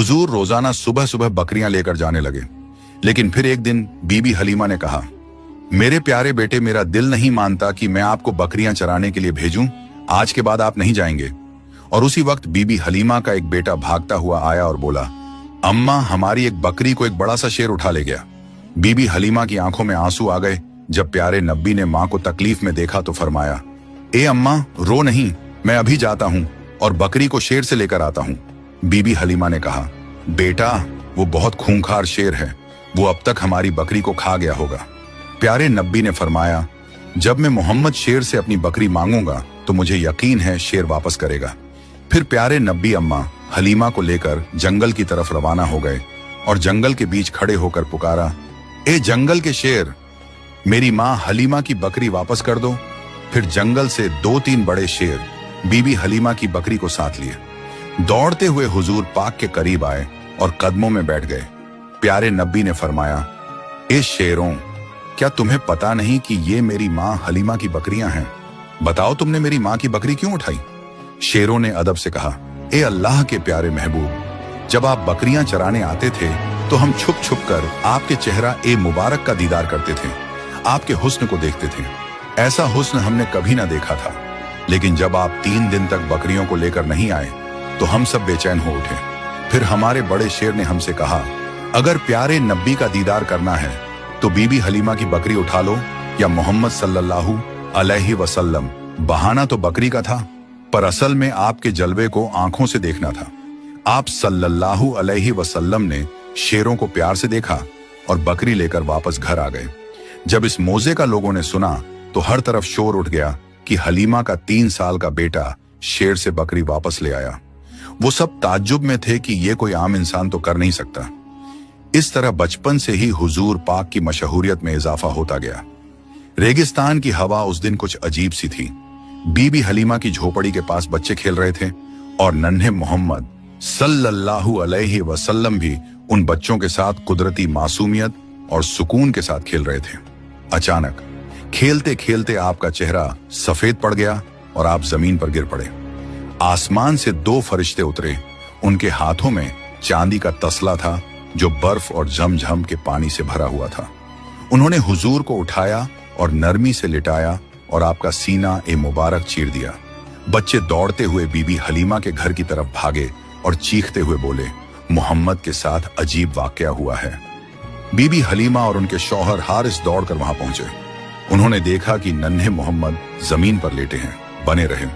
हुजूर रोजाना सुबह सुबह बकरियां लेकर जाने लगे। लेकिन फिर एक दिन बीबी हलीमा ने कहा, मेरे प्यारे बेटे, मेरा दिल नहीं मानता कि मैं आपको बकरियां चराने के लिए भेजूं। आज के बाद आप नहीं जाएंगे। और उसी वक्त बीबी हलीमा का एक बेटा भागता हुआ आया और बोला, अम्मा, हमारी एक बकरी को एक बड़ा सा शेर उठा ले गया। बीबी हलीमा की आंखों में आंसू आ गए। जब प्यारे नब्बी ने मां को तकलीफ में देखा तो फरमाया, ए अम्मा, रो नहीं, मैं अभी जाता हूं और बकरी को शेर से लेकर आता हूं। बीबी हलीमा ने कहा, बेटा, वो बहुत खूंखार शेर है, वो अब तक हमारी बकरी को खा गया होगा। प्यारे नब्बी ने फरमाया, जब मैं मोहम्मद शेर से अपनी बकरी मांगूंगा तो मुझे यकीन है शेर वापस करेगा। फिर प्यारे नब्बी अम्मा हलीमा को लेकर जंगल की तरफ रवाना हो गए और जंगल के बीच खड़े होकर पुकारा, ए जंगल के शेर, मेरी मां हलीमा की बकरी वापस कर दो। फिर जंगल से 2-3 बड़े शेर बीबी हलीमा की बकरी को साथ लिए दौड़ते हुए हुजूर पाक के करीब आए और कदमों में बैठ गए। प्यारे नब्बी ने फरमाया, ए शेरों, क्या तुम्हें पता नहीं कि ये मेरी मां हलीमा की बकरियां हैं? बताओ, तुमने मेरी मां की बकरी क्यों उठाई? शेरों ने अदब से कहा, ए अल्लाह के प्यारे महबूब, जब आप बकरियां चराने आते थे तो हम छुप छुप कर आपके चेहरा ए मुबारक का दीदार करते थे, आपके हुस्न को देखते थे। ऐसा हुस्न हमने कभी ना देखा था। लेकिन जब आप 3 दिन तक बकरियों को लेकर नहीं आए तो हम सब बेचैन हो उठे। फिर हमारे बड़े शेर ने हमसे कहा, अगर प्यारे नब्बी का दीदार करना है तो बीबी हलीमा की बकरी उठा लो, या मोहम्मद सल्लल्लाहु अलैहि वसल्लम। बहाना तो बकरी का था, पर असल में आपके जलवे को आंखों से देखना था। आप सल्लल्लाहु अलैहि वसल्लम ने शेरों को प्यार से देखा और बकरी लेकर वापस घर आ गए। जब इस मौजे का लोगों ने सुना तो हर तरफ शोर उठ गया कि हलीमा का 3 साल का बेटा शेर से बकरी वापस ले आया। वो सब ताज्जुब में थे कि ये कोई आम इंसान तो कर नहीं सकता। इस तरह बचपन से ही हुजूर पाक की मशहूरियत में इजाफा होता गया। रेगिस्तान की हवा उस दिन कुछ अजीब सी थी। बीबी हलीमा की झोपड़ी के पास बच्चे खेल रहे थे और नन्हे मोहम्मद सल्लल्लाहु अलैहि वसल्लम भी उन बच्चों के साथ कुदरती मासूमियत और सुकून के साथ खेल रहे थे। अचानक खेलते खेलते आपका चेहरा सफेद पड़ गया और आप जमीन पर गिर पड़े। आसमान से 2 फरिश्ते उतरे। उनके हाथों में चांदी का तसला था जो बर्फ और झमझम के पानी से भरा हुआ था। उन्होंने हुजूर को उठाया और नरमी से लिटाया और आपका सीना ए मुबारक चीर दिया। बच्चे दौड़ते हुए बीबी हलीमा के घर की तरफ भागे और चीखते हुए बोले, मोहम्मद के साथ अजीब वाकया हुआ है। बीबी हलीमा और उनके शौहर हारिस दौड़कर वहां पहुंचे। उन्होंने देखा कि नन्हे मोहम्मद जमीन पर लेटे हैं। बने रहे।